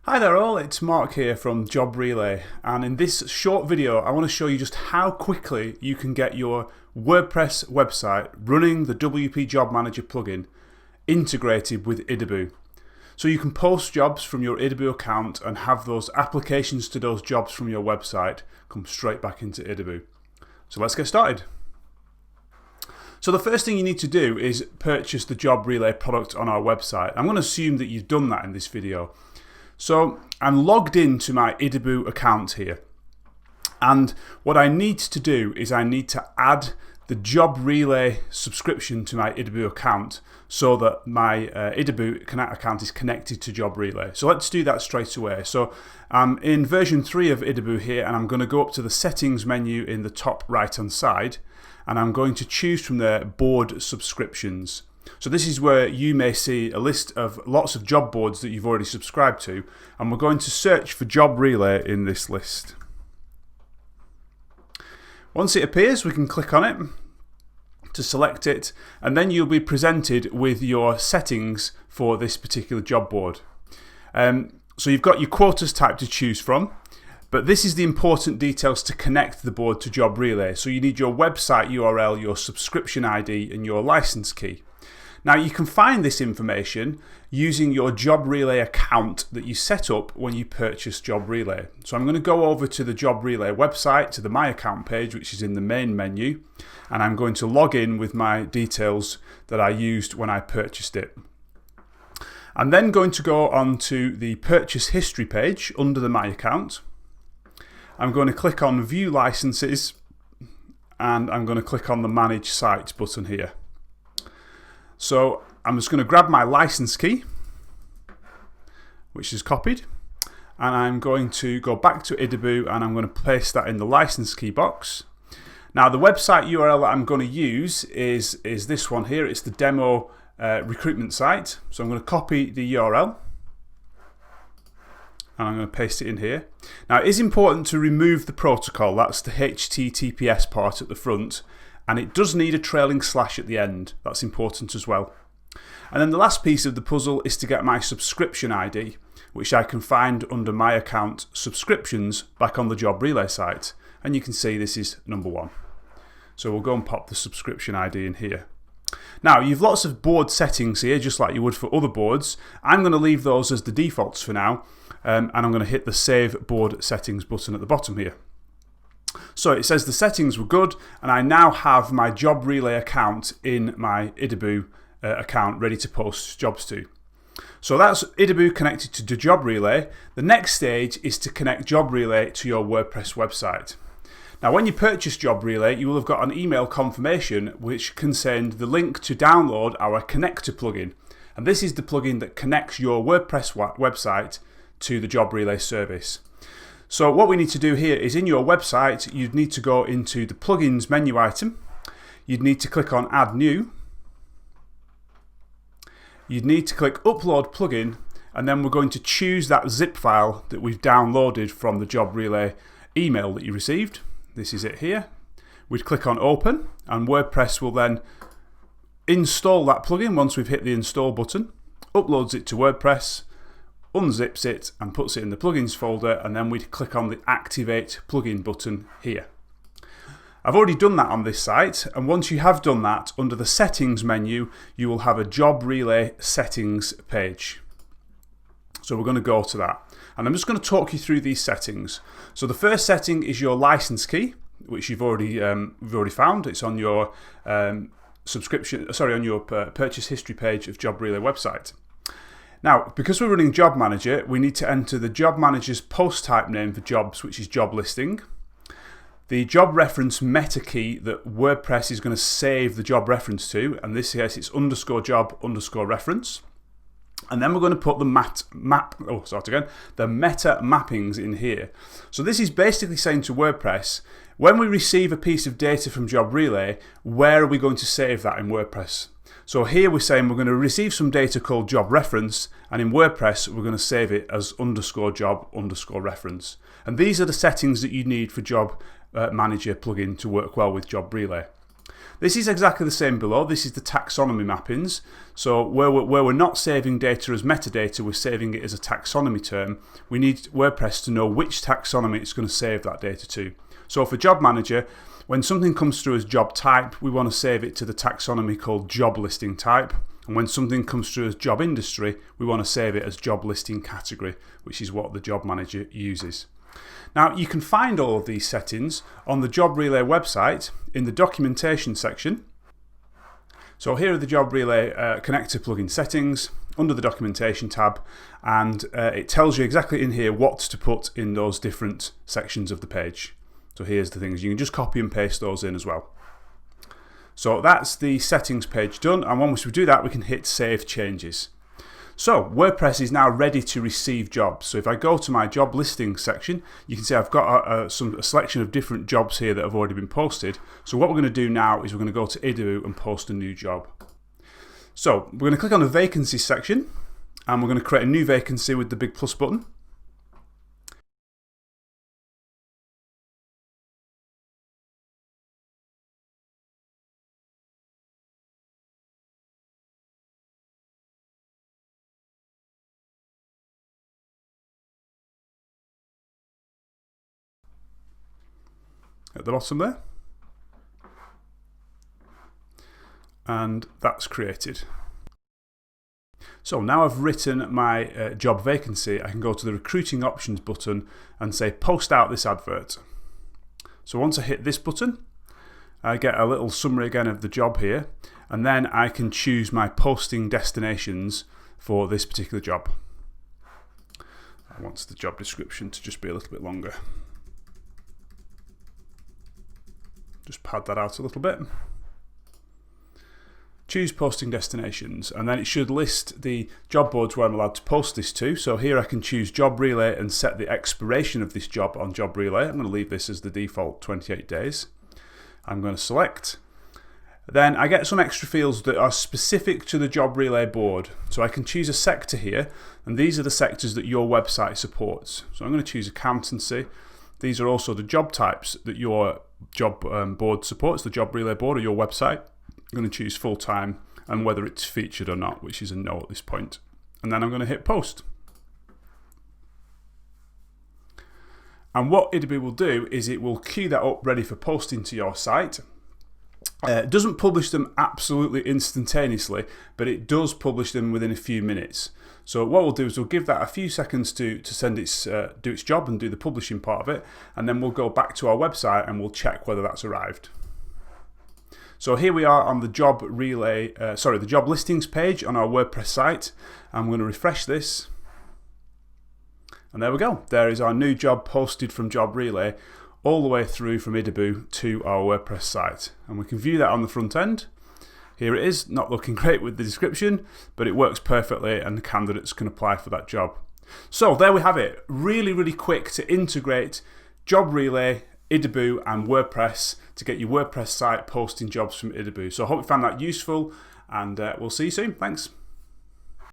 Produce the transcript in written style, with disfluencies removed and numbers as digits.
Hi there all, it's Mark here from JobRelay, and in this short video I want to show you just how quickly you can get your WordPress website running the WP Job Manager plugin integrated with Idibu. So you can post jobs from your Idibu account and have those applications to those jobs from your website come straight back into Idibu. So let's get started. So the first thing you need to do is purchase the JobRelay product on our website. I'm going to assume that you've done that in this video. So I'm logged into my Idibu account here, and what I need to do is I need to add the JobRelay subscription to my Idibu account so that my Idibu account is connected to JobRelay. So let's do that straight away. So I'm in version 3 of Idibu here, and I'm going to go up to the settings menu in the top right hand side, and I'm going to choose from there board subscriptions. So this is where you may see a list of lots of job boards that you've already subscribed to, and we're going to search for JobRelay in this list. Once it appears, we can click on it to select it, and then you'll be presented with your settings for this particular job board. So you've got your quotas type to choose from, but this is the important details to connect the board to JobRelay. So you need your website URL, your subscription ID, and your license key. Now you can find this information using your JobRelay account that you set up when you purchase JobRelay. So I'm going to go over to the JobRelay website, to the My Account page, which is in the main menu, and I'm going to log in with my details that I used when I purchased it. I'm then going to go on to the purchase history page under the My Account. I'm going to click on View Licenses, and I'm going to click on the Manage Sites button here. So I'm just going to grab my license key, which is copied, and I'm going to go back to Idibu and I'm going to paste that in the license key box. Now the website URL that I'm going to use is this one here. It's the demo recruitment site. So I'm going to copy the URL and I'm going to paste it in here. Now it is important to remove the protocol. That's the HTTPS part at the front. And it does need a trailing slash at the end. That's important as well. And then the last piece of the puzzle is to get my subscription ID, which I can find under My Account Subscriptions back on the JobRelay site. And you can see this is number 1. So we'll go and pop the subscription ID in here. Now you've lots of board settings here, just like you would for other boards. I'm going to leave those as the defaults for now, and I'm going to hit the Save Board Settings button at the bottom here. So it says the settings were good, and I now have my JobRelay account in my Idibu account ready to post jobs to. So that's Idibu connected to JobRelay. The next stage is to connect JobRelay to your WordPress website. Now when you purchase JobRelay, you will have got an email confirmation which contained the link to download our connector plugin. And this is the plugin that connects your WordPress website to the JobRelay service. So what we need to do here is in your website, you'd need to go into the plugins menu item. You'd need to click on Add New. You'd need to click Upload Plugin, and then we're going to choose that zip file that we've downloaded from the JobRelay email that you received. This is it here. We'd click on Open, and WordPress will then install that plugin once we've hit the Install button, uploads it to WordPress, unzips it and puts it in the plugins folder, and then we click on the Activate Plugin button here. I've already done that on this site, and once you have done that, under the Settings menu you will have a JobRelay Settings page. So we're going to go to that, and I'm just going to talk you through these settings. So the first setting is your license key, which you've already found. It's on your on your purchase history page of JobRelay website. Now, because we're running Job Manager, we need to enter the Job Manager's post type name for jobs, which is job listing, the job reference meta key that WordPress is going to save the job reference to, and this case it's _job_ reference, and then we're going to put the meta mappings in here. So this is basically saying to WordPress, when we receive a piece of data from JobRelay, where are we going to save that in WordPress? So here we're saying we're going to receive some data called job reference, and in WordPress we're going to save it as _job_reference. And these are the settings that you need for Job Manager plugin to work well with JobRelay. This is exactly the same below. This is the taxonomy mappings. So where we're not saving data as metadata, we're saving it as a taxonomy term. We need WordPress to know which taxonomy it's going to save that data to. So for Job Manager, when something comes through as job type, we want to save it to the taxonomy called job listing type. And when something comes through as job industry, we want to save it as job listing category, which is what the Job Manager uses. Now, you can find all of these settings on the JobRelay website in the documentation section. So here are the JobRelay connector plugin settings under the documentation tab, and it tells you exactly in here what to put in those different sections of the page. So here's the things. You can just copy and paste those in as well. So that's the settings page done, and once we do that, we can hit Save Changes. So WordPress is now ready to receive jobs. So if I go to my job listing section, you can see I've got a selection of different jobs here that have already been posted. So what we're going to do now is we're going to go to Idibu and post a new job. So we're going to click on the vacancies section, and we're going to create a new vacancy with the big plus button. At the bottom there, and that's created. So now I've written my job vacancy, I can go to the recruiting options button and say post out this advert. So once I hit this button, I get a little summary again of the job here, and then I can choose my posting destinations for this particular job. I want the job description to just be a little bit longer. Just pad that out a little bit. Choose posting destinations, and then it should list the job boards where I'm allowed to post this to. So here I can choose JobRelay and set the expiration of this job on JobRelay. I'm going to leave this as the default 28 days. I'm going to select. Then I get some extra fields that are specific to the JobRelay board. So I can choose a sector here, and these are the sectors that your website supports. So I'm going to choose accountancy. These are also the job types that your job board supports, the JobRelay board or your website. I'm going to choose full-time and whether it's featured or not, which is a no at this point. And then I'm going to hit post. And what Idibu will do is it will queue that up ready for posting to your site. It doesn't publish them absolutely instantaneously, but it does publish them within a few minutes. So what we'll do is we'll give that a few seconds to send its do its job and do the publishing part of it, and then we'll go back to our website and we'll check whether that's arrived. So here we are on the the job listings page on our WordPress site. I'm going to refresh this, and there we go. There is our new job posted from JobRelay all the way through from Idibu to our WordPress site, and we can view that on the front end. Here it is, not looking great with the description, but it works perfectly and the candidates can apply for that job. So there we have it. Really, really quick to integrate JobRelay, Idibu and WordPress to get your WordPress site posting jobs from Idibu. So I hope you found that useful, and we'll see you soon. Thanks.